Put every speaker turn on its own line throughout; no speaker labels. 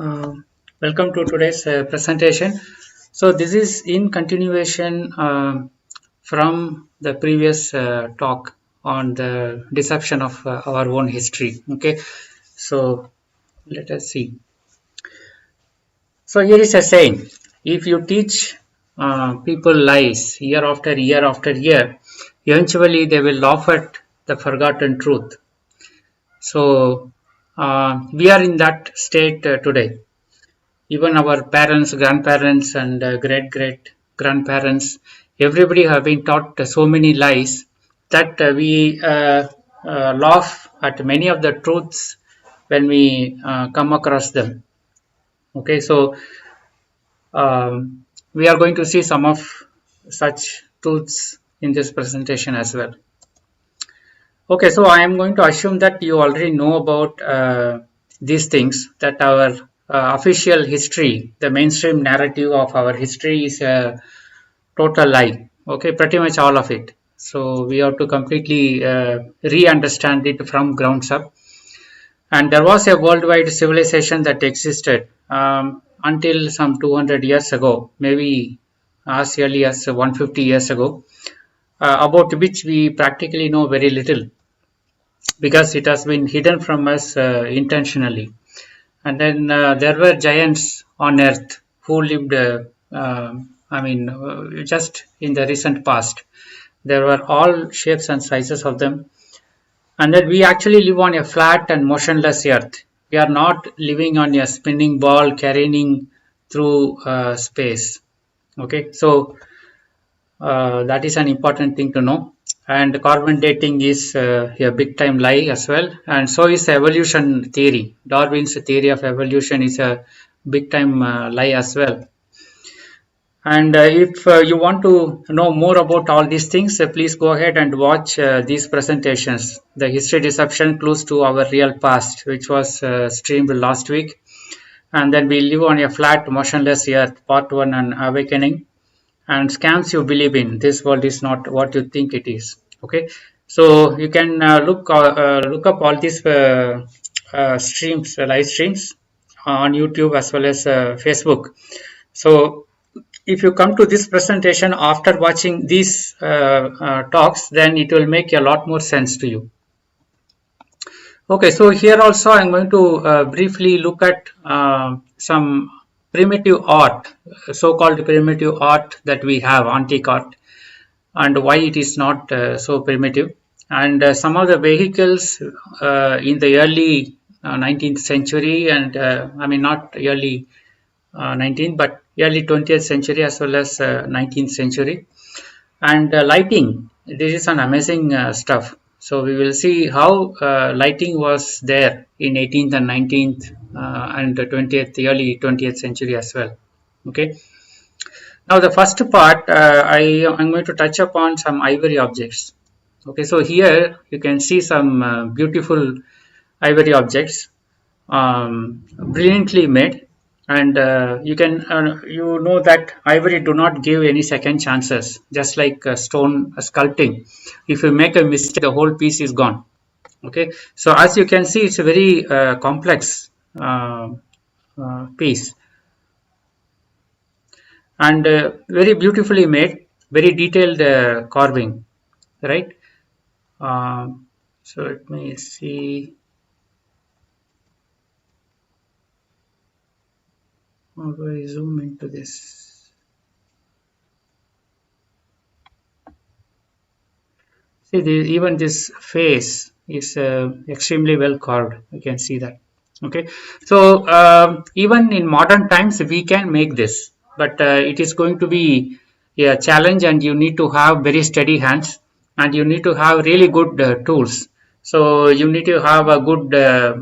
Uh, Welcome to today's presentation. So this is in continuation from the previous talk on the deception of our own history. Okay, so let us see. So here is a saying: if you teach people lies year after year after year, eventually they will laugh at the forgotten truth. So we are in that state today. Even our parents, grandparents, and great great grandparents, everybody have been taught so many lies that we laugh at many of the truths when we come across them. Okay, so we are going to see some of such truths in this presentation as well. Okay, so I am going to assume that you already know about these things, that our official history, the mainstream narrative of our history is a total lie. Okay, pretty much all of it. So we have to completely re-understand it from grounds up. And there was a worldwide civilization that existed until some 200 years ago, maybe as early as 150 years ago, about which we practically know very little because it has been hidden from us intentionally. And then there were giants on earth who lived, just in the recent past. There were all shapes and sizes of them. And then we actually live on a flat and motionless earth. We are not living on a spinning ball carrying through space. Okay, so that is an important thing to know. And carbon dating is a big time lie as well. And so is evolution theory. Darwin's theory of evolution is a big time lie as well. And if you want to know more about all these things, please go ahead and watch these presentations. The History Deception Clues to Our Real Past, which was streamed last week. And then We Live on a Flat, Motionless Earth, Part 1 and Awakening. And Scams You Believe In. This world is not what you think it is. Okay. So you can look up all these streams, live streams on YouTube as well as Facebook. So if you come to this presentation after watching these talks, then it will make a lot more sense to you. Okay, so here also I'm going to briefly look at some primitive art, so-called primitive art that we have, antique art, and why it is not so primitive. And some of the vehicles in the early 19th century, and not early 19th, but early 20th century as well as 19th century. And lighting, this is an amazing stuff. So we will see how lighting was there in 18th and 19th and 20th, early 20th century as well. Okay. Now the first part, I am going to touch upon some ivory objects. Okay, so here you can see some beautiful ivory objects, brilliantly made, and you know that ivory do not give any second chances, just like stone sculpting. If you make a mistake, the whole piece is gone. Okay, so as you can see, it's a very complex piece, and very beautifully made, very detailed carving, right? So let me see. How do I zoom into this? See, even this face is extremely well carved. You can see that. Okay, so even in modern times, we can make this, but it is going to be a challenge, and you need to have very steady hands, and you need to have really good tools. So you need to have a good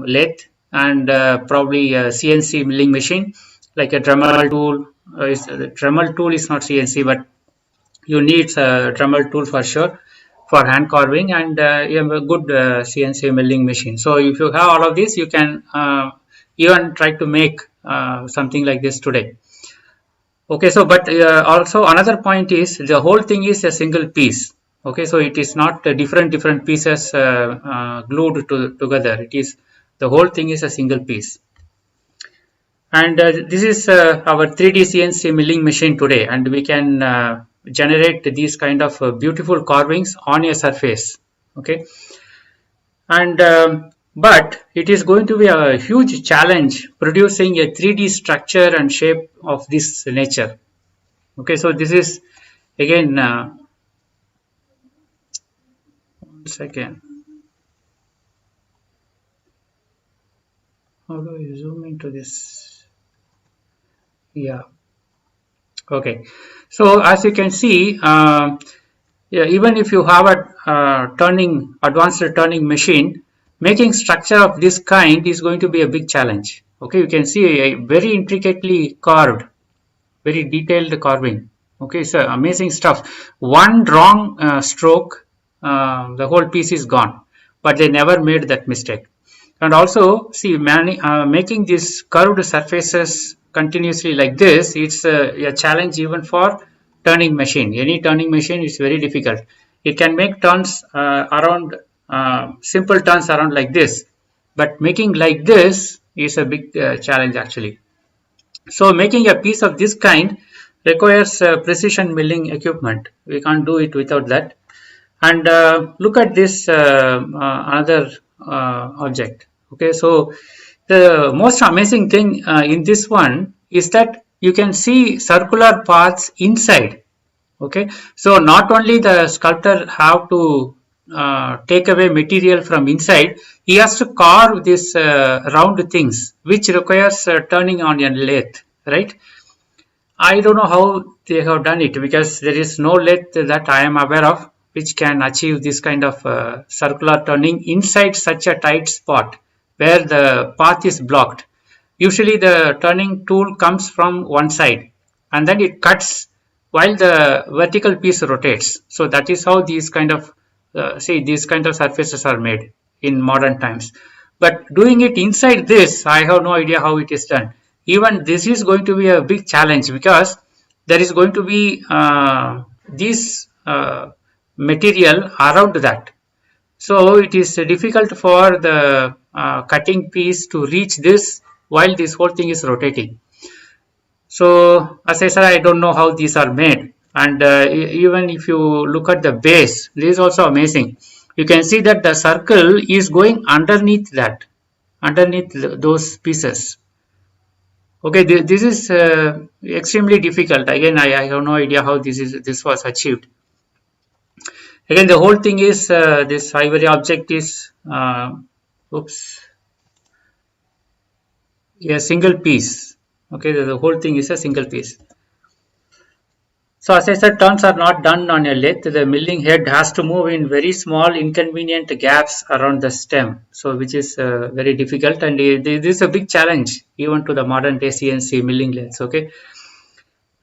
lathe and probably a CNC milling machine, like a Dremel tool. The Dremel tool is not CNC, but you need a Dremel tool for sure for hand carving, and you have a good CNC milling machine. So if you have all of this, you can even try to make something like this today. Okay, so but also another point is the whole thing is a single piece. Okay, so it is not different pieces glued together. It is the whole thing is a single piece. And this is our 3D CNC milling machine today, and we can generate these kind of beautiful carvings on a surface. Okay, and but it is going to be a huge challenge producing a 3D structure and shape of this nature. Okay, so this is again, once again, how do I zoom into this? Yeah. Okay, so as you can see, yeah, even if you have a advanced turning machine, making structure of this kind is going to be a big challenge. Okay, you can see a very intricately carved, very detailed carving. Okay, so amazing stuff. One wrong stroke, the whole piece is gone. But they never made that mistake. And also, see, making these curved surfaces continuously like this, it's a challenge even for turning machine. Any turning machine is very difficult. It can make turns around, simple turns around like this, but making like this is a big challenge actually. So making a piece of this kind requires precision milling equipment. We can't do it without that. And look at this another object. Okay, so the most amazing thing in this one is that you can see circular paths inside. Okay, so not only the sculptor have to take away material from inside, he has to carve these round things, which requires turning on a lathe, right? I don't know how they have done it, because there is no lathe that I am aware of which can achieve this kind of circular turning inside such a tight spot where the path is blocked. Usually the turning tool comes from one side and then it cuts while the vertical piece rotates. So that is how these kind of these kind of surfaces are made in modern times. But doing it inside this, I have no idea how it is done. Even this is going to be a big challenge, because there is going to be this material around that. So it is difficult for the cutting piece to reach this while this whole thing is rotating. So as I said, I don't know how these are made. And even if you look at the base, this is also amazing. You can see that the circle is going underneath that, underneath those pieces. Okay, this is extremely difficult. Again, I have no idea how this was achieved. Again, the whole thing is this ivory object is oops, a single piece. Okay, the whole thing is a single piece. So as I said, turns are not done on a lathe. The milling head has to move in very small inconvenient gaps around the stem, so which is very difficult, and this is a big challenge even to the modern day CNC milling lathes. Okay,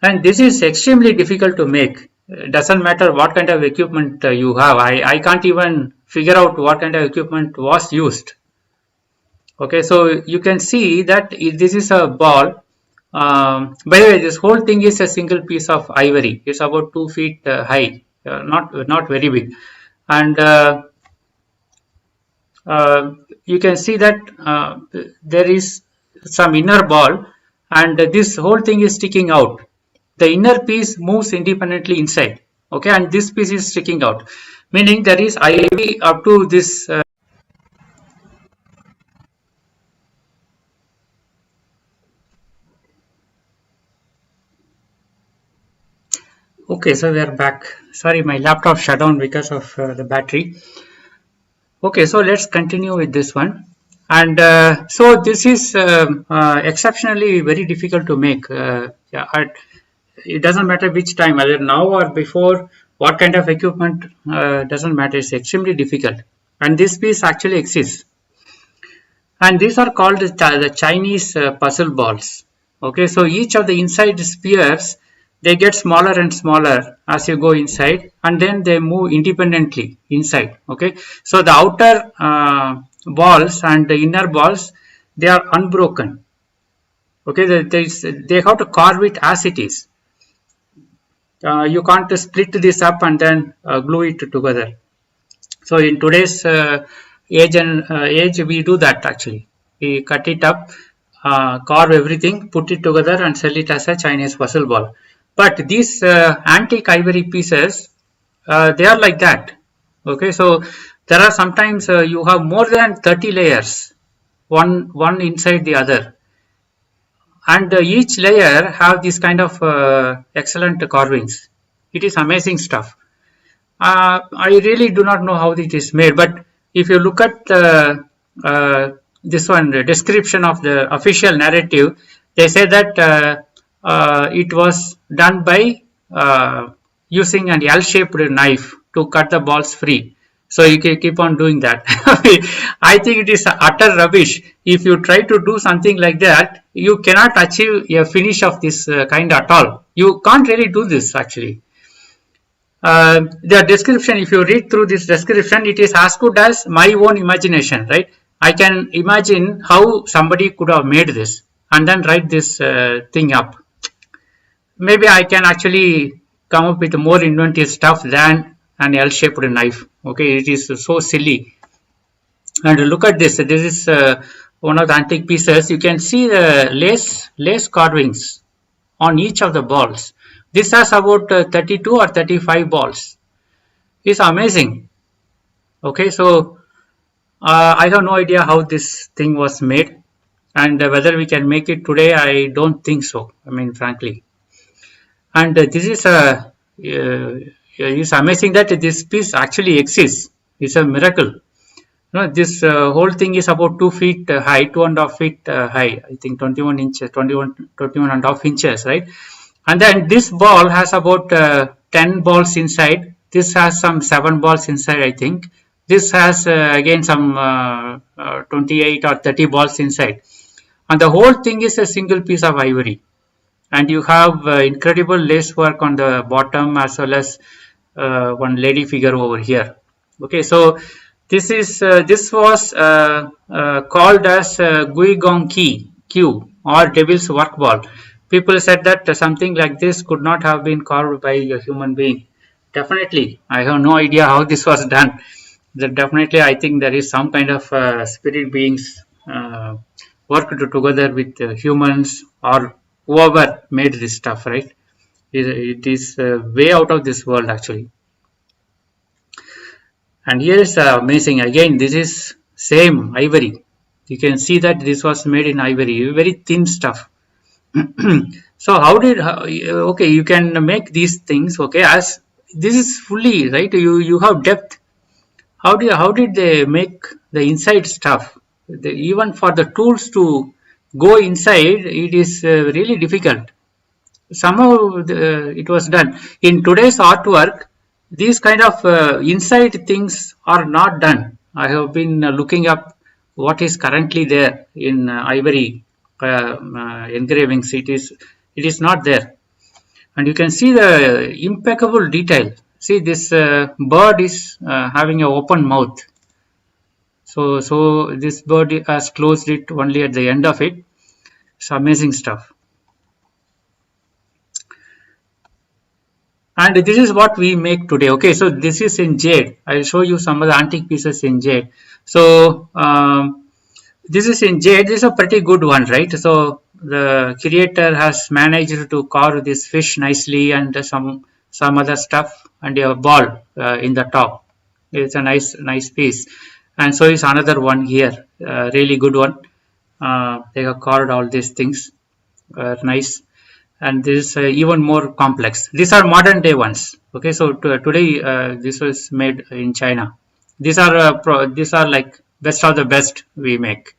and this is extremely difficult to make. It doesn't matter what kind of equipment you have. I can't even figure out what kind of equipment was used. Okay, so you can see that this is a ball. By the way, this whole thing is a single piece of ivory. It's about 2 feet high, not very big, and you can see that there is some inner ball, and this whole thing is sticking out. The inner piece moves independently inside. Okay, and this piece is sticking out, meaning there is ivy up to this. Okay, so we are back. Sorry, my laptop shut down because of the battery. Okay, so let's continue with this one. And so this is exceptionally very difficult to make. Yeah, it doesn't matter which time, whether now or before, what kind of equipment, doesn't matter. It's extremely difficult. And this piece actually exists. And these are called the Chinese puzzle balls. Okay, so each of the inside spheres, they get smaller and smaller as you go inside, and then they move independently inside. Okay, so the outer balls and the inner balls, they are unbroken. Okay, they have to carve it as it is. You can't split this up and then glue it together. So in today's age, we do that actually. We cut it up carve everything, put it together and sell it as a Chinese puzzle ball. But these antique ivory pieces, they are like that. Okay, so there are sometimes you have more than 30 layers, one inside the other, and each layer have this kind of excellent carvings. It is amazing stuff. I really do not know how it is made, but if you look at this one, the description of the official narrative, they say that it was done by using an L-shaped knife to cut the balls free. So you can keep on doing that. I think it is utter rubbish. If you try to do something like that, you cannot achieve a finish of this kind at all. You can't really do this actually. The description, if you read through this description, it is as good as my own imagination, right? I can imagine how somebody could have made this and then write this thing up. Maybe I can actually come up with more inventive stuff than an L-shaped knife. Okay, it is so silly. And look at this. This is one of the antique pieces. You can see the lace carvings on each of the balls. This has about 32 or 35 balls. It's amazing. Okay, so I have no idea how this thing was made, and whether we can make it today, I don't think so. I mean, frankly. And this is it's amazing that this piece actually exists. It's a miracle. This whole thing is about 2 feet high, 2.5 feet high. I think 21 inches, 21.5 inches, right? And then this ball has about 10 balls inside. This has some 7 balls inside, I think. This has again some 28 or 30 balls inside. And the whole thing is a single piece of ivory. And you have incredible lace work on the bottom as well as one lady figure over here. Okay, so this was called as Gui Gong Q or Devil's Work Ball. People said that something like this could not have been carved by a human being. Definitely, I have no idea how this was done. Definitely, I think there is some kind of spirit beings worked together with humans or whoever made this stuff, right? It is way out of this world actually. And here is amazing. Again, this is same ivory. You can see that this was made in ivory, very thin stuff. So okay, you can make these things, okay, as this is fully, right, you have depth. How did they make the inside stuff? Even for the tools to go inside, it is really difficult. Somehow it was done. In today's artwork, these kind of inside things are not done. I have been looking up what is currently there in ivory engravings. It is not there, and you can see the impeccable detail. See, this bird is having an open mouth. So this bird has closed it only at the end of it. It's amazing stuff. And this is what we make today. Okay, so this is in jade. I'll show you some of the antique pieces in jade. So this is in jade. This is a pretty good one, right? So the creator has managed to carve this fish nicely and some other stuff and a ball in the top. It's a nice piece. And so is another one here, really good one. They have carved all these things, nice. And this is even more complex. These are modern day ones. Okay, so today this was made in China. These are like best of the best we make,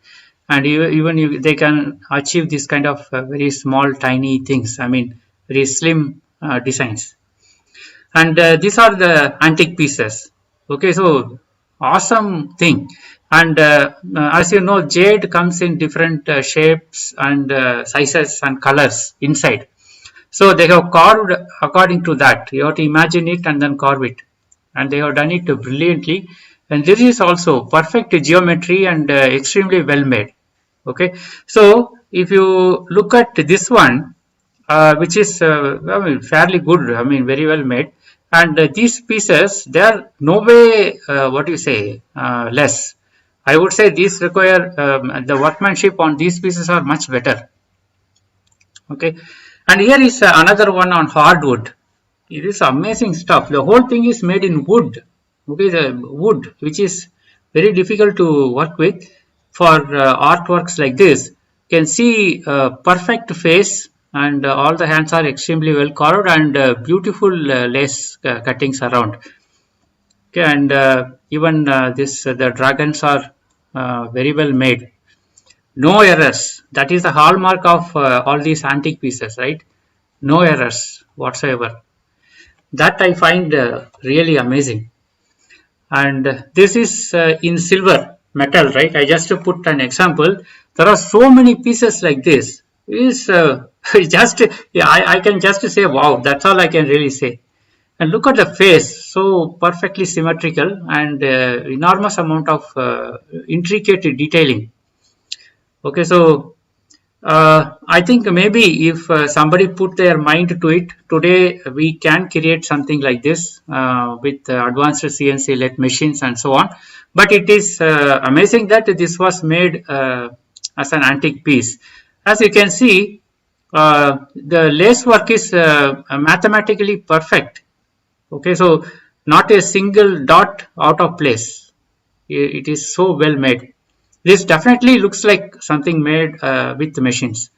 and even they can achieve this kind of very small, tiny things. I mean, very slim designs. And these are the antique pieces. Okay, so awesome thing. And as you know, jade comes in different shapes and sizes and colors inside. So they have carved according to that. You have to imagine it and then carve it. And they have done it brilliantly. And this is also perfect geometry and extremely well made. Okay. So if you look at this one, which is fairly good, I mean, very well made. And these pieces, they are no way, less. I would say these require the workmanship on these pieces are much better. Okay, and here is another one on hardwood. It is amazing stuff. The whole thing is made in wood. Okay, the wood, which is very difficult to work with for artworks like this. You can see perfect face, and all the hands are extremely well carved, and beautiful lace cuttings around. Okay, and even the dragons are very well made. No errors. That is the hallmark of all these antique pieces, right? No errors whatsoever. That I find really amazing. And this is in silver metal, right? I just to put an example. There are so many pieces like this. It is just yeah, I can just say wow. That's all I can really say. And look at the face, so perfectly symmetrical and enormous amount of intricate detailing. Okay, so I think maybe if somebody put their mind to it, today we can create something like this with advanced CNC-led machines and so on. But it is amazing that this was made as an antique piece. As you can see, the lace work is mathematically perfect. Okay, so not a single dot out of place. It is so well made. This definitely looks like something made with machines,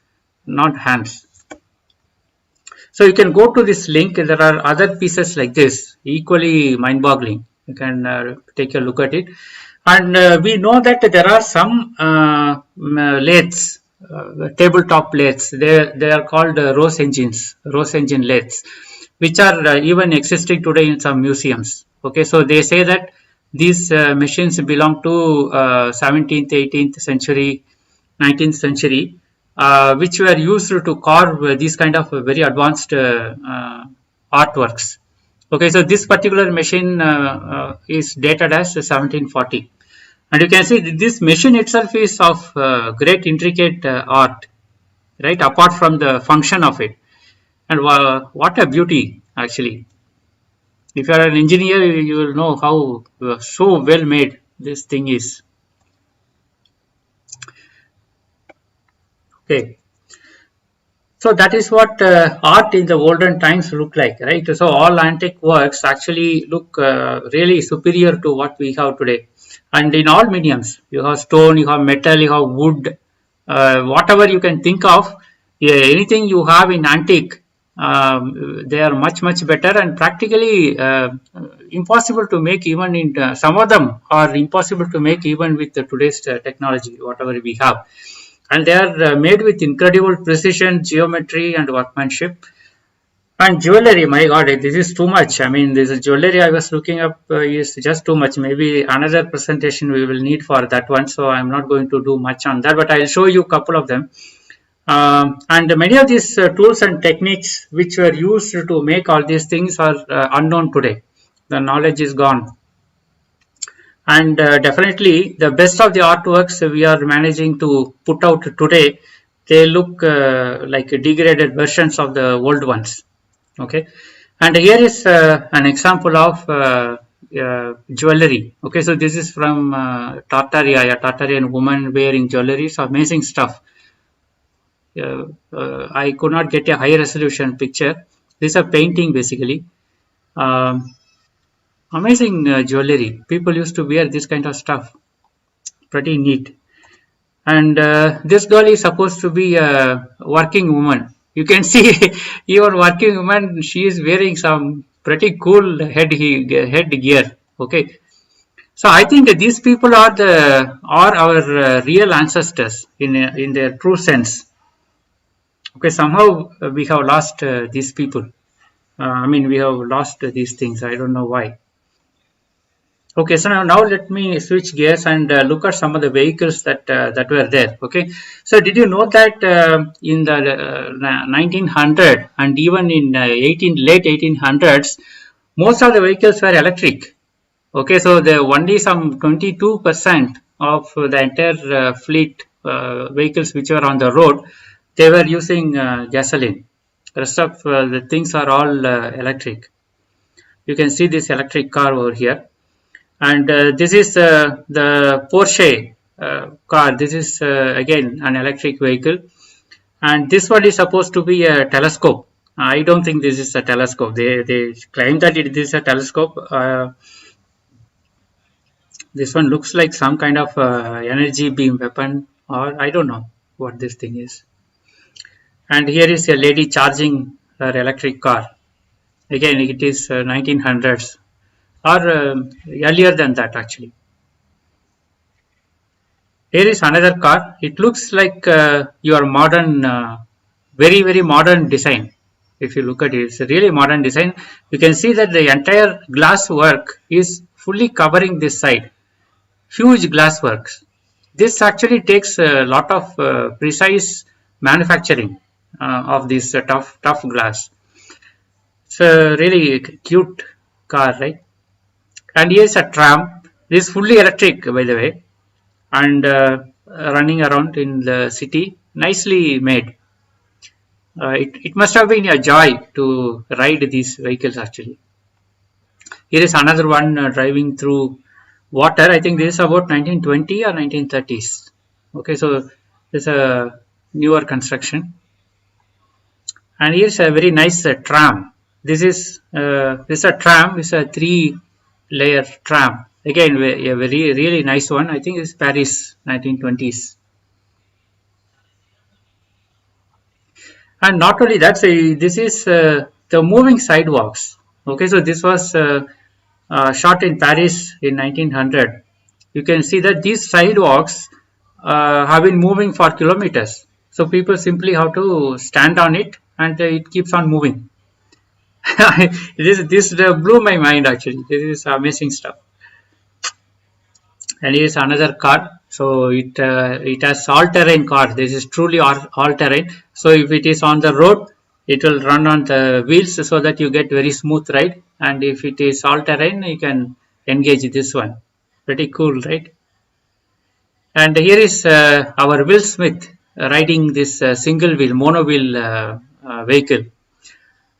not hands. So you can go to this link. There are other pieces like this, equally mind-boggling. You can take a look at it. And we know that there are some lathes, tabletop lathes. They are called Rose engine lathes, which are even existing today in some museums. Okay, so they say that these machines belong to 17th, 18th century, 19th century, which were used to carve these kind of very advanced artworks. Okay, so this particular machine is dated as 1740. And you can see this machine itself is of great intricate art, right, apart from the function of it. And what a beauty, actually. If you are an engineer, you will know how so well made this thing is. Okay. So that is what art in the olden times looked like, right? So all antique works actually look really superior to what we have today. And in all mediums, you have stone, you have metal, you have wood, whatever you can think of, yeah, anything you have in antique, they are much better and practically impossible to make even in some of them are impossible to make even with today's technology, whatever we have. And they are made with incredible precision, geometry, and workmanship. And jewelry, my God, this is too much. I mean, this jewelry I was looking up is just too much. Maybe another presentation we will need for that one. So I'm not going to do much on that, but I'll show you a couple of them. And many of these tools and techniques which were used to make all these things are unknown today. The knowledge is gone. And definitely the best of the artworks we are managing to put out today, they look like degraded versions of the old ones. Okay, and here is an example of jewelry. Okay, so this is from Tartaria, a Tartarian woman wearing jewelry. So amazing stuff. I could not get a high resolution picture. This is a painting basically. Amazing jewelry. People used to wear this kind of stuff. Pretty neat. And this girl is supposed to be a working woman. You can see even working woman, she is wearing some pretty cool headgear. Okay. So I think that these people are our real ancestors in their true sense. Okay, somehow we have lost these people. I mean, we have lost these things. I don't know why. Okay, so now let me switch gears and look at some of the vehicles that were there. Okay, so did you know that in the 1900 and even in late 1800s, most of the vehicles were electric. Okay, so the only some 22% of the entire fleet vehicles which were on the road, they were using gasoline. The rest of the things are all electric. You can see this electric car over here. And this is the Porsche car. This is again an electric vehicle, and this one is supposed to be a telescope. I don't think this is a telescope. They claim that it is a telescope. This one looks like some kind of energy beam weapon, or I don't know what this thing is. And here is a lady charging her electric car. Again, it is 1900s or earlier than that actually. Here is another car. It looks like your modern, very modern design. If you look at it, it's a really modern design. You can see that the entire glass work is fully covering this side. Huge glass works. This actually takes a lot of precise manufacturing of this tough glass. It's a really cute car, right? And here's a tram. This is fully electric, by the way, and running around in the city. Nicely made. It must have been a joy to ride these vehicles actually. Here is another one driving through water. I think this is about 1920 or 1930s. Okay, so this is a newer construction. And here's a very nice tram. This is a tram. It's a 3-layer tram. Again, a very really nice one. I think it's Paris 1920s. And not only that, this is the moving sidewalks. Okay, so this was shot in Paris in 1900. You can see that these sidewalks have been moving for kilometers. So people simply have to stand on it, and it keeps on moving. this blew my mind actually. This is amazing stuff. And here's another car. So it has all-terrain car. This is truly all-terrain. So if it is on the road, it will run on the wheels so that you get very smooth ride. And if it is all-terrain, you can engage this one. Pretty cool, right? And here is our Will Smith riding this single wheel, mono wheel vehicle.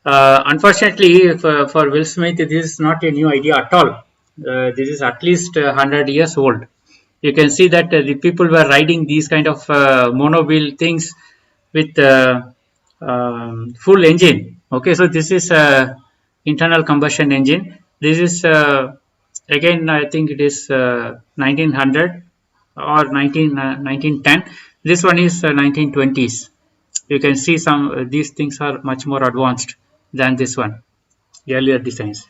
Unfortunately, for Will Smith, this is not a new idea at all. This is at least 100 years old. You can see that the people were riding these kind of mono wheel things with full engine. Okay, so this is internal combustion engine. This is again, I think it is 1900 or 1910. This one is 1920s. You can see some these things are much more advanced than this one, earlier designs.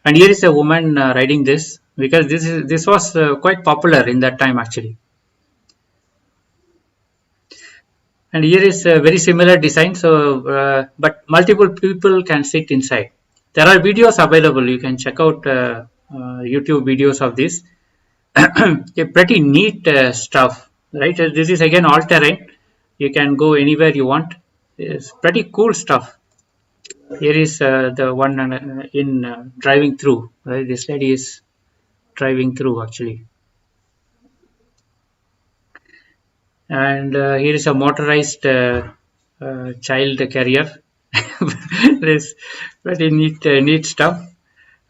And here is a woman riding this, because this was quite popular in that time actually. And here is a very similar design, so but multiple people can sit inside. There are videos available. You can check out YouTube videos of this. Pretty neat stuff, right? This is again all terrain. You can go anywhere you want. It's pretty cool stuff. Here is the one in driving through. Right? This lady is driving through actually. And here is a motorized child carrier. This pretty neat stuff.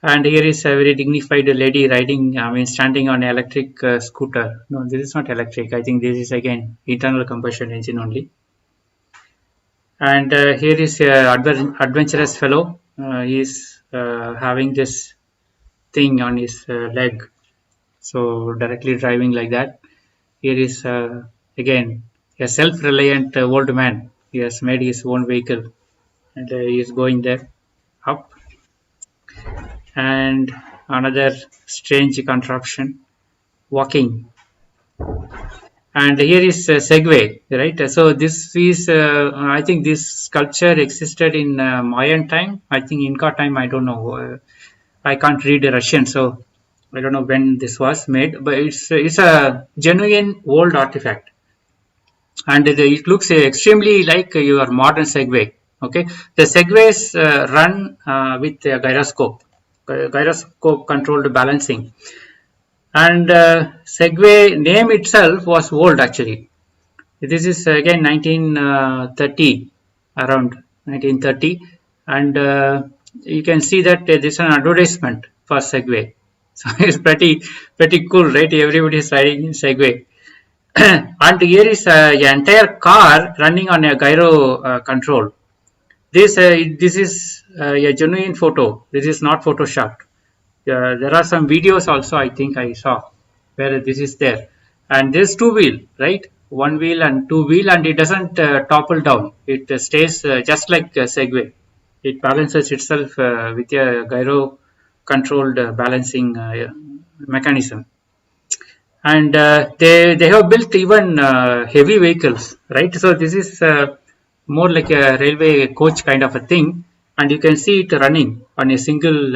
And here is a very dignified lady riding, standing on an electric scooter. No, this is not electric. I think this is again internal combustion engine only. And here is an adventurous fellow. He is having this thing on his leg. So directly driving like that. Here is again a self-reliant old man. He has made his own vehicle, and he is going there up. And another strange contraption, walking. And here is Segway, right? So this is, I think this sculpture existed in Mayan time. I think Inca time. I don't know. I can't read Russian, so I don't know when this was made. But it's a genuine old artifact, and it looks extremely like your modern Segway. Okay, the Segways run with a gyroscope controlled balancing. And Segway name itself was old actually. This is again 1930, around 1930, and you can see that this is an advertisement for Segway. So it's pretty cool, right? Everybody is riding in Segway. And here is an entire car running on a gyro control. This is a genuine photo. This is not photoshopped. There are some videos also I think I saw where this is there, and there's two wheel, right? One wheel and two wheel, and it doesn't topple down. It stays just like a Segway. It balances itself with a gyro controlled balancing mechanism. And they have built even heavy vehicles, right? So this is more like a railway coach kind of a thing, and you can see it running on a single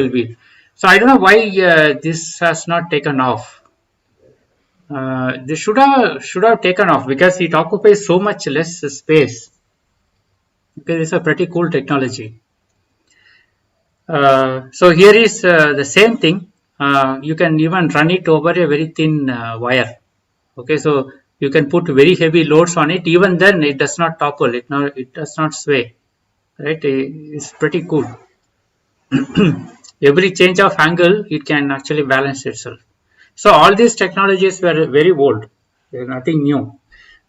wheel. So I don't know why this has not taken off. This should have taken off because it occupies so much less space. Because it's a pretty cool technology. So here is the same thing. You can even run it over a very thin wire. Okay, so you can put very heavy loads on it. Even then, it does not topple. It does not sway. Right? It's pretty cool. Every change of angle, it can actually balance itself. So all these technologies were very old. They're nothing new.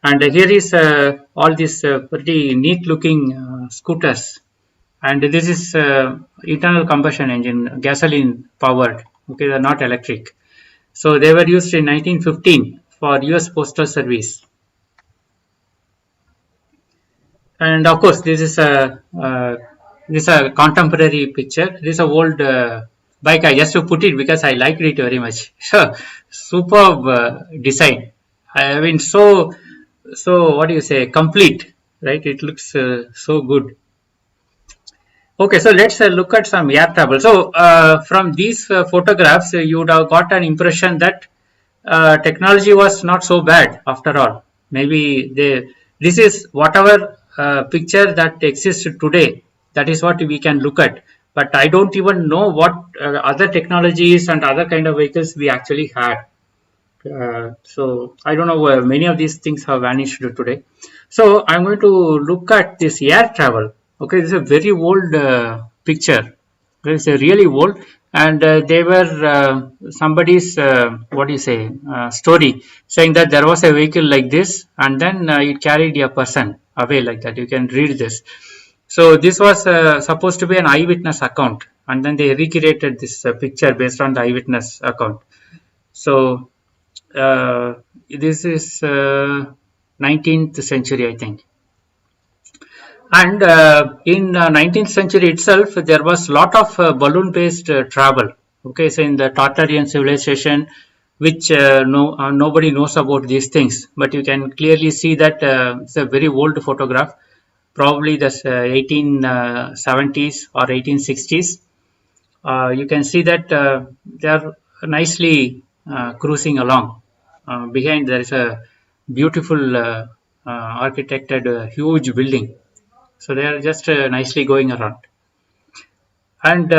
And here is all these pretty neat looking scooters, and this is internal combustion engine, gasoline powered. Okay, they're not electric. So they were used in 1915 for US Postal Service. And of course this is a contemporary picture. This is a old bike. I just to put it because I liked it very much. Superb design. I mean, so what do you say, complete, right? It looks so good. Okay, so let's look at some air travel. So from these photographs, you would have got an impression that technology was not so bad after all. Maybe this is whatever picture that exists today. That is what we can look at. But I don't even know what other technologies and other kind of vehicles we actually had. So I don't know where many of these things have vanished today. So I'm going to look at this air travel. Okay, this is a very old picture. It's a really old, and they were somebody's what do you say story, saying that there was a vehicle like this, and then it carried a person away like that. You can read this. So this was supposed to be an eyewitness account, and then they recreated this picture based on the eyewitness account. So this is 19th century, I think. And in 19th century itself, there was a lot of balloon-based travel. Okay, so in the Tartarian civilization, which nobody knows about these things, but you can clearly see that it's a very old photograph, probably the 1870s or 1860s. You can see that they are nicely cruising along. Behind there is a beautiful architected huge building. So they are just nicely going around. And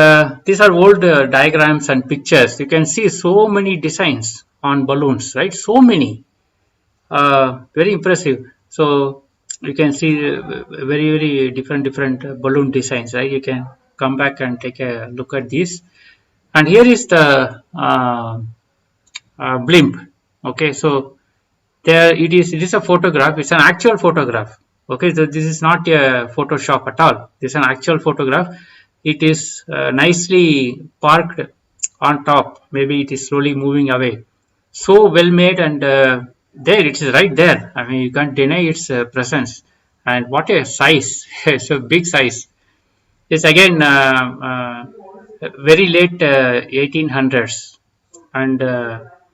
these are old diagrams and pictures. You can see so many designs on balloons, right? So many. Very impressive. So you can see very different balloon designs, right? You can come back and take a look at these. And here is the blimp. Okay, so there it is a photograph. It's an actual photograph. Okay, so this is not a Photoshop at all. This is an actual photograph. It is nicely parked on top. Maybe it is slowly moving away. So well made, and there it is right there. I mean, you can't deny its presence. And what a size! It's a big size. It's again very late 1800s and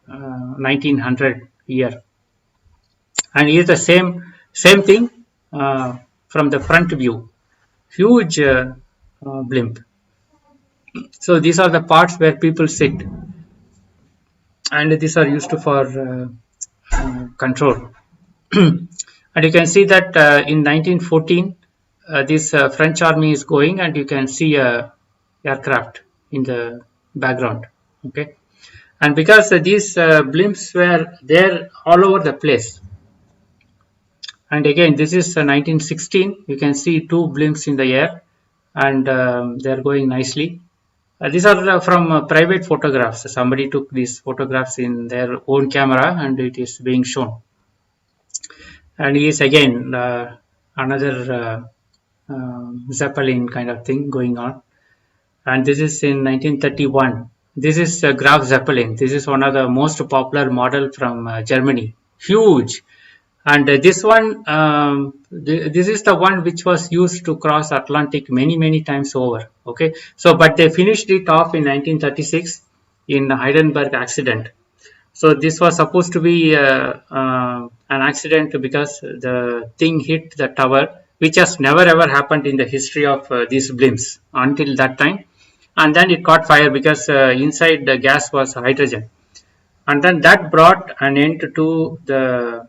1900 year. And here's the same thing from the front view. Huge blimp. So these are the parts where people sit, and these are used for control. And you can see that in 1914 this French army is going, and you can see a aircraft in the background. Okay, and because these blimps were there all over the place. And again, this is 1916. You can see two blimps in the air, and they are going nicely. These are from private photographs. Somebody took these photographs in their own camera and it is being shown. And he is again another Zeppelin kind of thing going on. And this is in 1931. This is Graf Zeppelin. This is one of the most popular model from Germany. Huge. And this one, this is the one which was used to cross Atlantic many times over. Okay, so but they finished it off in 1936 in Heidelberg accident. So this was supposed to be an accident because the thing hit the tower, which has never ever happened in the history of these blimps until that time. And then it caught fire because inside the gas was hydrogen. And then that brought an end to the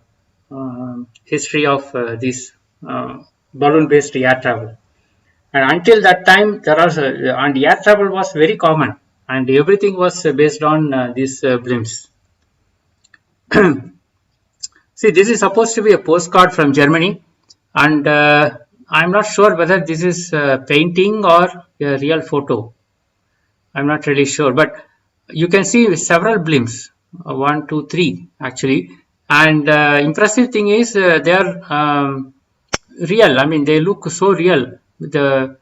history of this balloon-based air travel. And until that time, and air travel was very common, and everything was based on these blimps. See, this is supposed to be a postcard from Germany, and I'm not sure whether this is a painting or a real photo. I'm not really sure, but you can see several blimps, 1, 2, 3 actually. And impressive thing is they are real. I mean, they look so real. The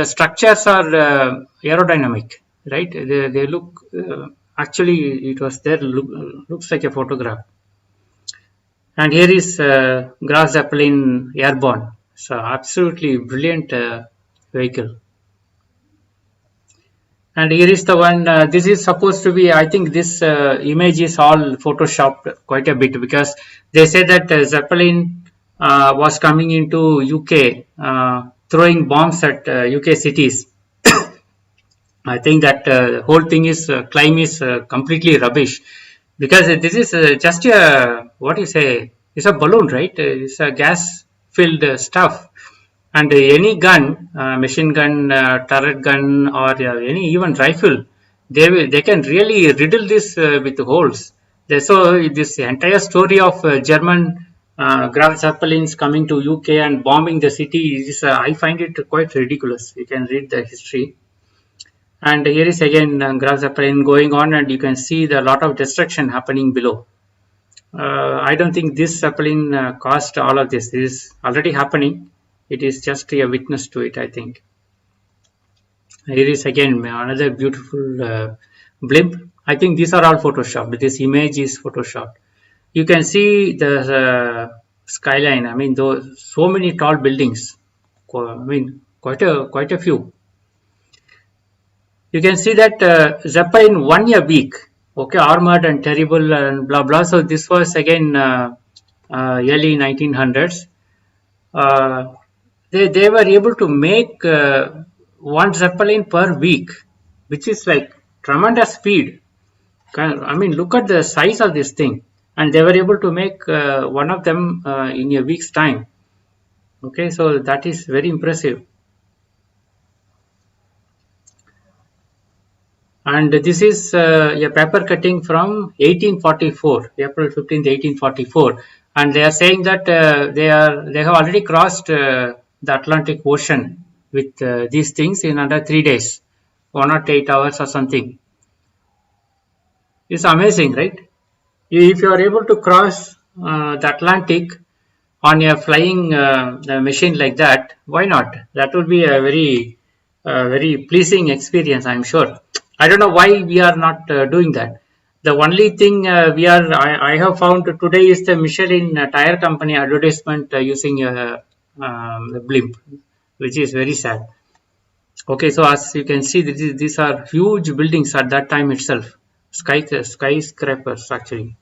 structures are aerodynamic, right? They look actually it was there. Looks like a photograph. And here is Graf Zeppelin Airborne. So absolutely brilliant vehicle. And here is the one, this is supposed to be, I think this image is all photoshopped quite a bit because they say that Zeppelin was coming into UK, throwing bombs at UK cities. I think that whole thing is, claim is completely rubbish because this is just a, what you say, it's a balloon, right? It's a gas filled stuff. And any gun, machine gun, turret gun, or any even rifle, they can really riddle this with holes. So this entire story of German Graf Zeppelins coming to UK and bombing the city is, I find it quite ridiculous. You can read the history. And here is again Graf Zeppelin going on, and you can see the lot of destruction happening below. I don't think this Zeppelin caused all of this. This is already happening. It is just a witness to it, I think. Here is again another beautiful blimp. I think these are all photoshopped. This image is photoshopped. You can see the skyline. I mean, those so many tall buildings. I mean, quite a few. You can see that Zeppelin won a week. Okay, armored and terrible and blah blah. So this was again early 1900s. They were able to make one Zeppelin per week, which is like tremendous speed. I mean, look at the size of this thing, and they were able to make one of them in a week's time. Okay, so that is very impressive. And this is a paper cutting from 1844, April 15th, 1844, and they are saying that they have already crossed the Atlantic Ocean with these things in under 3 days, 108 hours or something. It's amazing, right? If you are able to cross the Atlantic on a flying machine like that, why not? That would be a very pleasing experience, I'm sure. I don't know why we are not doing that. The only thing I have found today is the Michelin tire company advertisement using a blimp, which is very sad. Okay, so as you can see, these are huge buildings at that time itself, skyscrapers actually.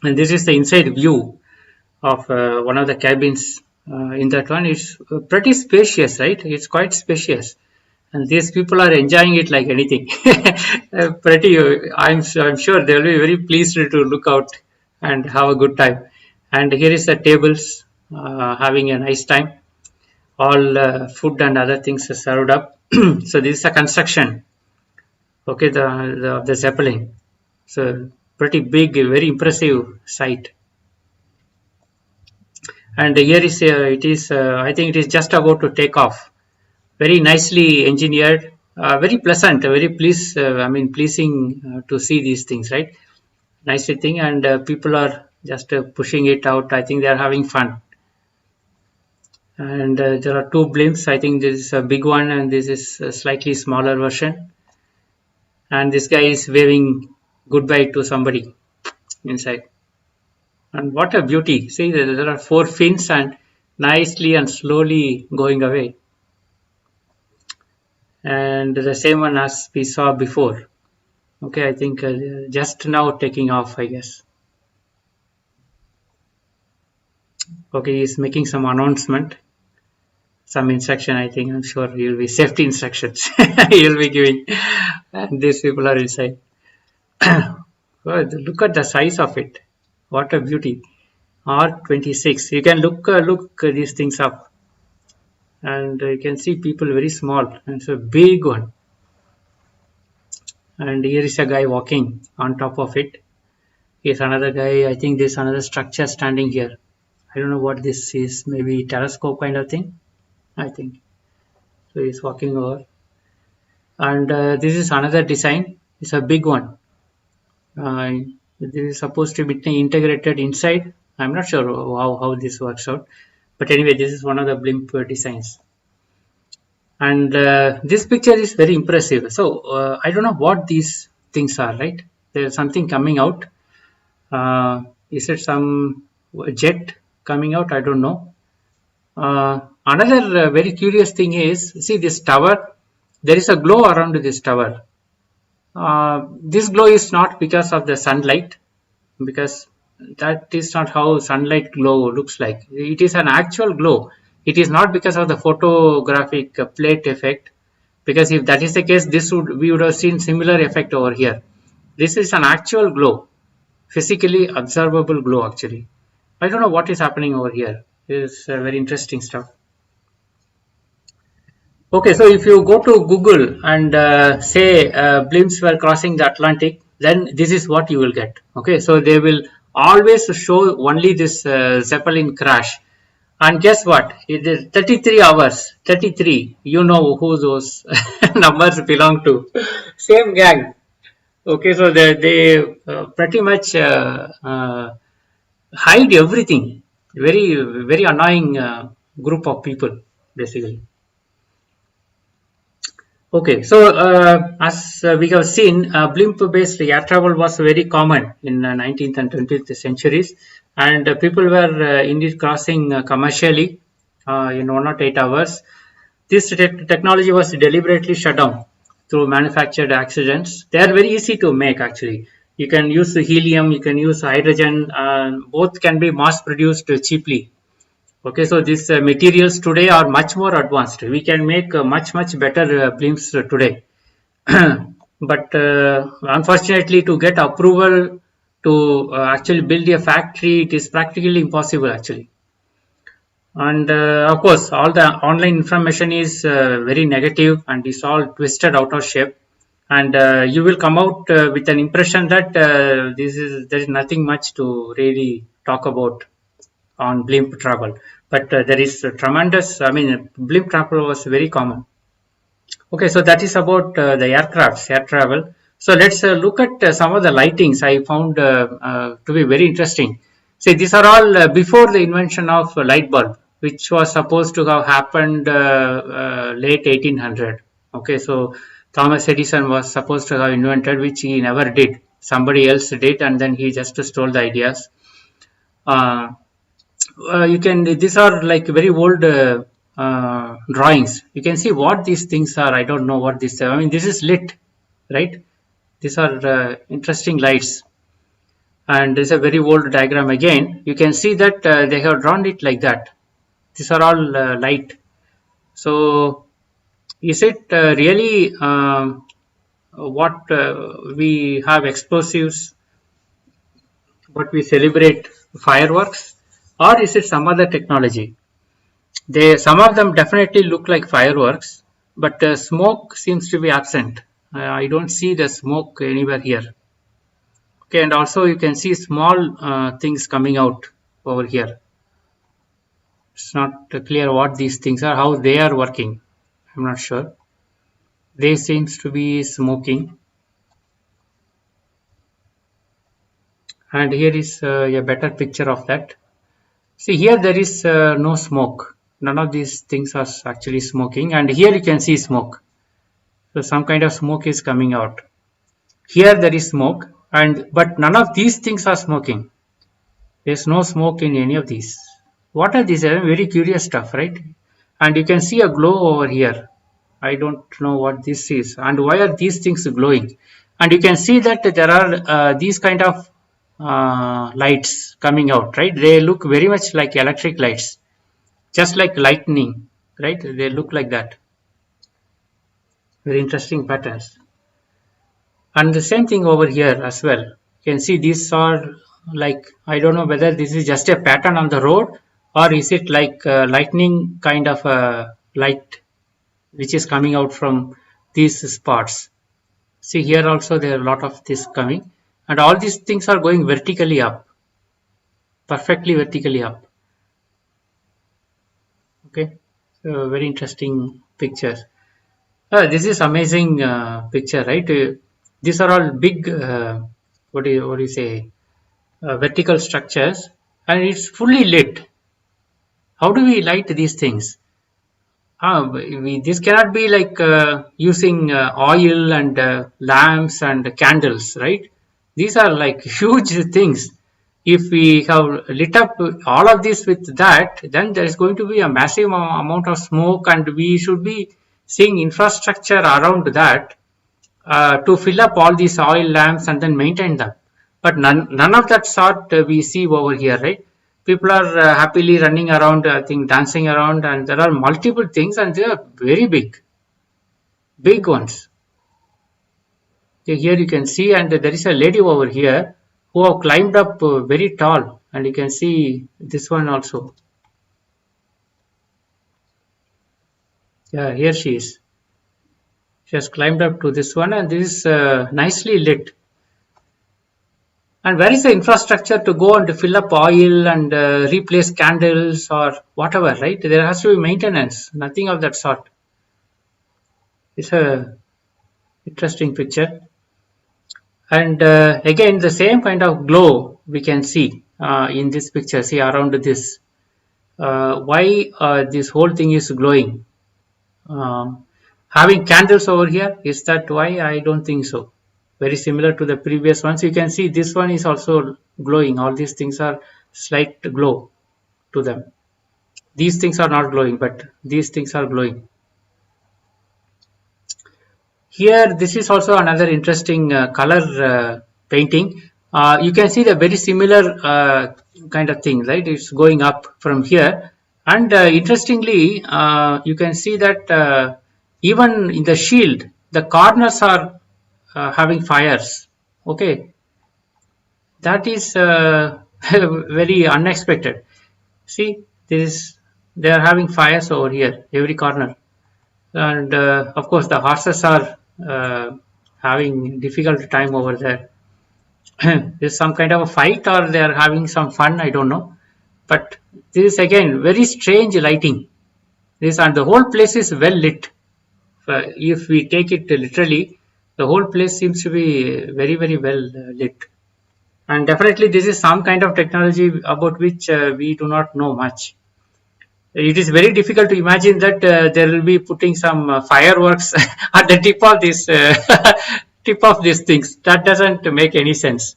And this is the inside view of one of the cabins in that one. It's pretty spacious, right? It's quite spacious. And these people are enjoying it like anything. I'm sure they'll be very pleased to look out and have a good time. And here is the tables having a nice time. All food and other things are served up. So this is a construction. Okay, the Zeppelin. So pretty big, very impressive sight. And here is it is. I think it is just about to take off. Very nicely engineered, very pleasant, very pleasing to see these things, right? Nice thing, and people are just pushing it out. I think they are having fun. And there are two blimps. I think this is a big one, and this is a slightly smaller version. And this guy is waving goodbye to somebody inside. And what a beauty! See, there are four fins and nicely and slowly going away. And the same one as we saw before. Okay, I think just now taking off, I guess. Okay, he's making some announcement, some instruction. I think I'm sure he'll be safety instructions. He'll be giving, and these people are inside. Oh, look at the size of it. What a beauty. R26. You can look these things up, and you can see people very small. And it's a big one. And here is a guy walking on top of it. Here's another guy. I think there's another structure standing here. I don't know what this is. Maybe telescope kind of thing. I think. So he's walking over. And this is another design. It's a big one. This is supposed to be integrated inside. I'm not sure how this works out. But anyway, this is one of the blimp designs. And this picture is very impressive. So I don't know what these things are, right? There's something coming out. Is it some jet coming out? I don't know. Another very curious thing is, see this tower, there is a glow around this tower. This glow is not because of the sunlight, because that is not how sunlight glow looks like. It is an actual glow. It is not because of the photographic plate effect, because if that is the case, we would have seen similar effect over here. This is an actual glow, physically observable glow actually. I don't know what is happening over here. It is very interesting stuff. Okay, so if you go to Google and say blimps were crossing the Atlantic, then this is what you will get. Okay, so they will always show only this Zeppelin crash. And guess what? It is 33 hours. 33. You know who those numbers belong to. Same gang. Okay, so they pretty much hide everything. Very, very annoying group of people, basically. Okay, so as we have seen, blimp-based air travel was very common in 19th and 20th centuries, and people were indeed crossing commercially in 108 hours. This technology was deliberately shut down through manufactured accidents. They are very easy to make actually. You can use helium, you can use hydrogen, both can be mass produced cheaply. Okay, so these materials today are much more advanced. We can make much better blimps today. But unfortunately, to get approval to actually build a factory, it is practically impossible actually. And of course, all the online information is very negative and is all twisted out of shape. And you will come out with an impression that there is nothing much to really talk about on blimp travel, but there is tremendous. I mean, blimp travel was very common. Okay, so that is about the aircrafts, air travel. So let's look at some of the lightings I found to be very interesting. See, these are all before the invention of light bulb, which was supposed to have happened late 1800. Okay, so Thomas Edison was supposed to have invented, which he never did. Somebody else did, and then he just stole the ideas. You can, these are like very old drawings. You can see what these things are. I don't know what this are. I mean, this is lit, right? These are interesting lights, and there's a very old diagram again. You can see that they have drawn it like that. These are all light. So is it really what we have explosives, what we celebrate fireworks, or is it some other technology? Some of them definitely look like fireworks, but smoke seems to be absent. I don't see the smoke anywhere here. Okay, and also you can see small things coming out over here. It's not clear what these things are, how they are working. I'm not sure. They seems to be smoking. And here is a better picture of that. See, here there is no smoke. None of these things are actually smoking, and here you can see smoke. So some kind of smoke is coming out. Here there is smoke, and but none of these things are smoking. There's no smoke in any of these. What are these? Very curious stuff, right? And you can see a glow over here. I don't know what this is, and why are these things glowing? And you can see that there are these kind of lights coming out, right? They look very much like electric lights, just like lightning, right? They look like that. Very interesting patterns. And the same thing over here as well. You can see these are like, I don't know whether this is just a pattern on the road, or is it like lightning kind of a light which is coming out from these spots. See, here also there are a lot of this coming, and all these things are going vertically up, perfectly vertically up. Okay, so very interesting pictures. This is amazing picture, right? These are all big, what do you say, vertical structures, and it's fully lit. How do we light these things? This cannot be like using oil and lamps and candles, right? These are like huge things. If we have lit up all of this with that, then there is going to be a massive amount of smoke, and we should be seeing infrastructure around that to fill up all these oil lamps and then maintain them. But none of that sort we see over here, right? People are happily running around, I think, dancing around, and there are multiple things, and they are very big ones. Okay, here you can see, and there is a lady over here who have climbed up very tall, and you can see this one also. Yeah, here she is. She has climbed up to this one, and this is nicely lit. And where is the infrastructure to go and fill up oil and replace candles or whatever, right? There has to be maintenance, nothing of that sort. It's a interesting picture. And again, the same kind of glow we can see in this picture. See around this. Why this whole thing is glowing? Having candles over here, is that why? I don't think so. Very similar to the previous ones. You can see this one is also glowing. All these things are slight glow to them. These things are not glowing, but these things are glowing. Here, this is also another interesting color painting. You can see the very similar kind of thing, right? It's going up from here. And interestingly, you can see that even in the shield, the corners are having fires. Okay, that is very unexpected. See, they are having fires over here, every corner, and of course the horses are having difficult time over there. There's some kind of a fight, or they are having some fun, I don't know. But this is again very strange lighting. This, and the whole place is well lit. If we take it literally, the whole place seems to be very well lit. And definitely this is some kind of technology about which we do not know much. It is very difficult to imagine that there will be putting some fireworks at the tip of this tip of these things. That doesn't make any sense,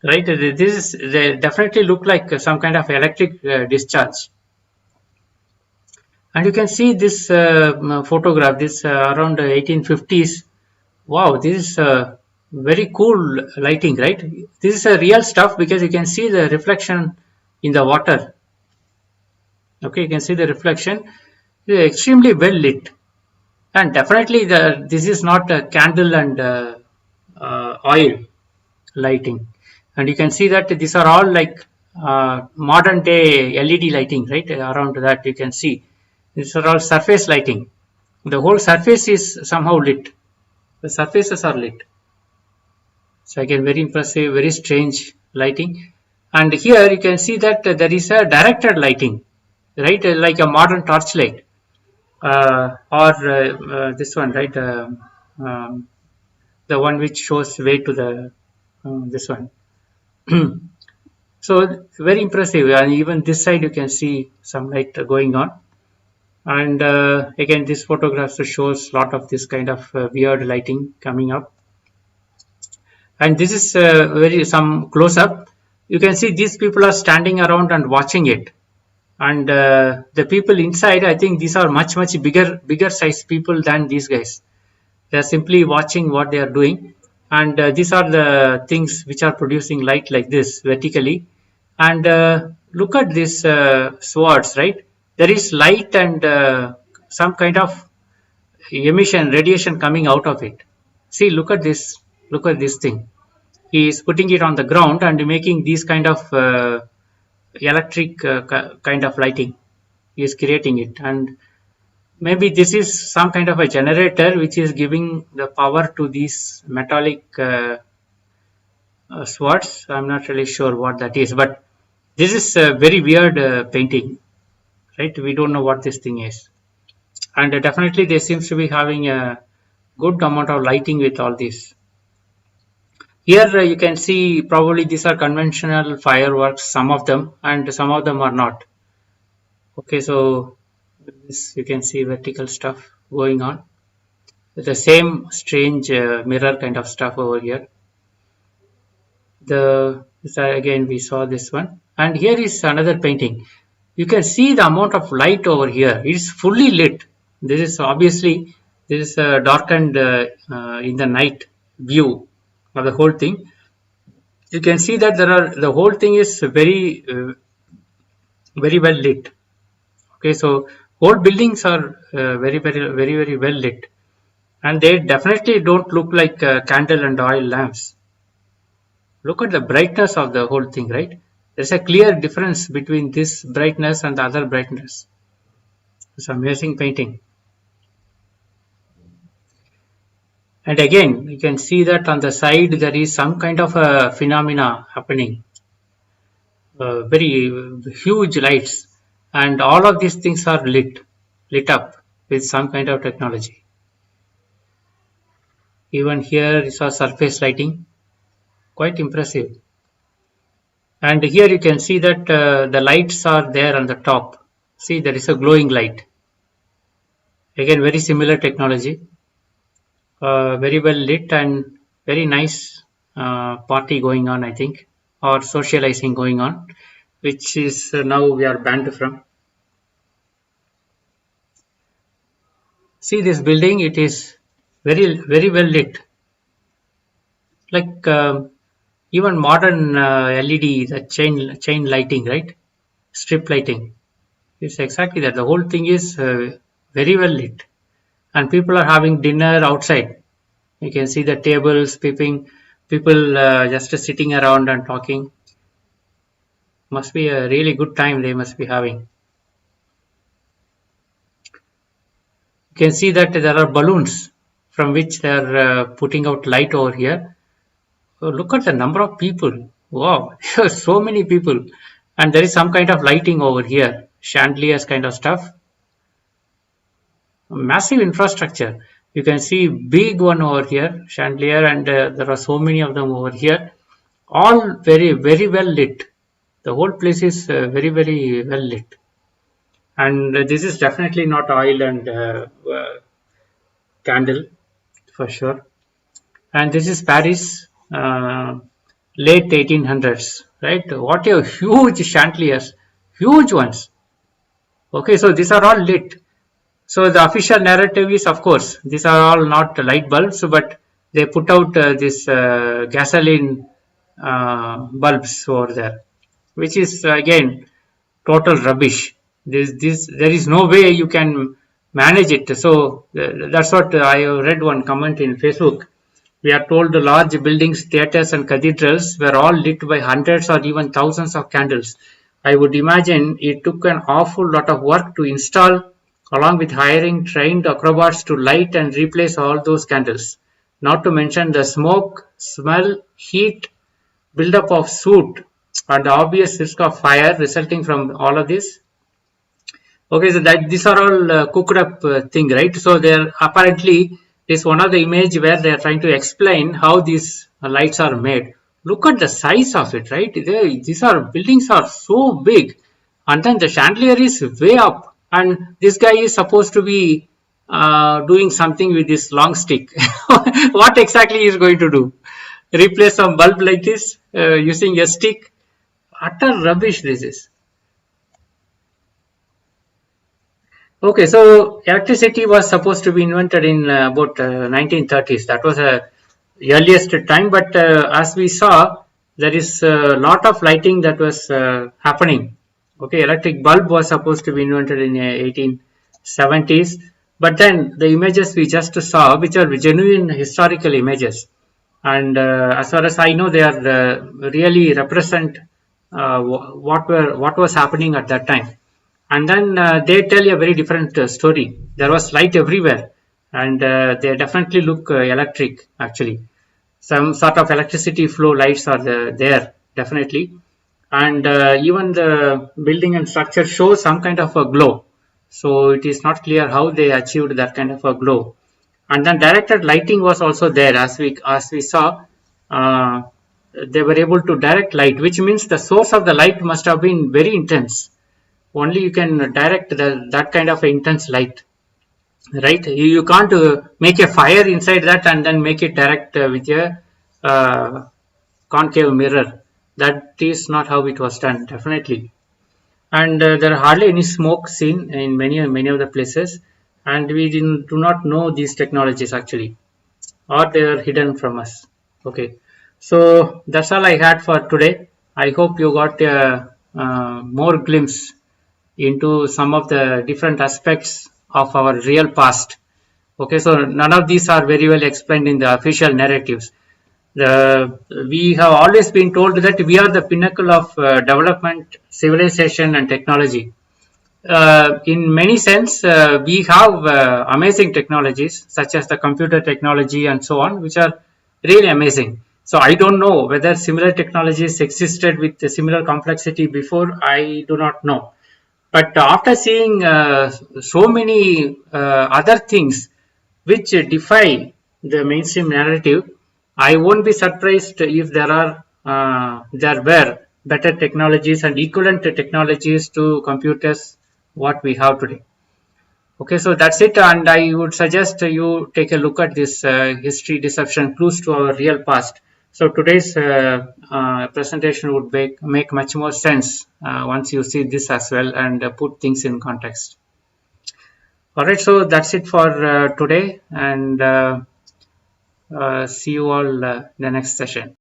right? They definitely look like some kind of electric discharge. And you can see this photograph, this around 1850s. Wow, this is very cool lighting, right? This is a real stuff because you can see the reflection in the water. Okay, you can see the reflection. It is extremely well lit, and definitely this is not a candle and oil lighting. And you can see that these are all like modern day LED lighting, right? Around that you can see these are all surface lighting. The whole surface is somehow lit. The surfaces are lit. So again, very impressive, very strange lighting. And here you can see that there is a directed lighting, right? Like a modern torchlight. or this one, right? Um, the one which shows way to the this one. So very impressive, and even this side you can see some light going on. And again, this photograph shows a lot of this kind of weird lighting coming up. And this is very some close up. You can see these people are standing around and watching it. And the people inside, I think these are much bigger size people than these guys. They are simply watching what they are doing. And these are the things which are producing light like this vertically. And look at these swords, right? There is light and some kind of emission, radiation coming out of it. See, look at this. Look at this thing. He is putting it on the ground and making these kind of electric kind of lighting. He is creating it, and maybe this is some kind of a generator which is giving the power to these metallic swords. I'm not really sure what that is, but this is a very weird painting, right? We don't know what this thing is, and definitely they seems to be having a good amount of lighting with all this. Here you can see probably these are conventional fireworks, some of them, and some of them are not. Okay, so this you can see vertical stuff going on. The same strange mirror kind of stuff over here. Again we saw this one, and here is another painting. You can see the amount of light over here. It is fully lit. This is obviously this is darkened in the night view of the whole thing. You can see that the whole thing is very well lit. Okay, so whole buildings are very well lit, and they definitely don't look like candle and oil lamps. Look at the brightness of the whole thing, right? There's a clear difference between this brightness and the other brightness. It's amazing painting. And again, you can see that on the side there is some kind of a phenomena happening. Very huge lights, and all of these things are lit up with some kind of technology. Even here is a surface lighting, quite impressive. And here you can see that the lights are there on the top. See, there is a glowing light. Again, very similar technology, very well lit and very nice party going on, I think, or socializing going on, which is now we are banned from. See this building, it is very well lit. Like even modern LED, the chain lighting, right? Strip lighting. It's exactly that. The whole thing is very well lit. And people are having dinner outside. You can see the tables, people just sitting around and talking. Must be a really good time they must be having. You can see that there are balloons from which they are putting out light over here. So look at the number of people. Wow, there are so many people. And there is some kind of lighting over here, chandeliers kind of stuff. Massive infrastructure. You can see big one over here, chandelier, and there are so many of them over here. All very well lit. The whole place is very well lit. And this is definitely not oil and candle for sure. And this is Paris, late 1800s, right? What a huge chandeliers, huge ones. Okay, so these are all lit. So the official narrative is, of course, these are all not light bulbs, but they put out this gasoline bulbs over there, which is again total rubbish. There is no way you can manage it. So that's what I read one comment in Facebook. We are told the large buildings, theatres and cathedrals were all lit by hundreds or even thousands of candles. I would imagine it took an awful lot of work to install, along with hiring trained acrobats to light and replace all those candles. Not to mention the smoke, smell, heat, buildup of soot, and the obvious risk of fire resulting from all of this. Okay, so that these are all cooked up thing, right? So there apparently is one of the image where they are trying to explain how these lights are made. Look at the size of it, right? These are buildings are so big, and then the chandelier is way up, and this guy is supposed to be doing something with this long stick. What exactly he is going to do? Replace some bulb like this using a stick? Utter rubbish this is. Okay, so electricity was supposed to be invented in about 1930s. That was the earliest time, but as we saw, there is a lot of lighting that was happening. Okay, electric bulb was supposed to be invented in 1870s, but then the images we just saw, which are genuine historical images, and as far as I know, they are really represent what was happening at that time. And then they tell a very different story. There was light everywhere, and they definitely look electric. Actually, some sort of electricity flow lights are there definitely, and even the building and structure shows some kind of a glow. So it is not clear how they achieved that kind of a glow. And then directed lighting was also there, as we saw. Uh, they were able to direct light, which means the source of the light must have been very intense. Only you can direct that kind of intense light, right? You can't make a fire inside that and then make it direct with a concave mirror. That is not how it was done, definitely. And there are hardly any smoke seen in many of the places, and we do not know these technologies actually, or they are hidden from us. Okay, so that's all I had for today. I hope you got a more glimpse into some of the different aspects of our real past. Okay, so none of these are very well explained in the official narratives. We have always been told that we are the pinnacle of development, civilization, and technology. In many sense, we have amazing technologies such as the computer technology and so on, which are really amazing. So I don't know whether similar technologies existed with the similar complexity before. I do not know. But after seeing so many other things which defy the mainstream narrative, I won't be surprised if there were better technologies and equivalent technologies to computers what we have today. Okay, so that's it, and I would suggest you take a look at this history deception clues to our real past. So today's presentation would make much more sense once you see this as well and put things in context. All right, so that's it for today, and see you all the next session.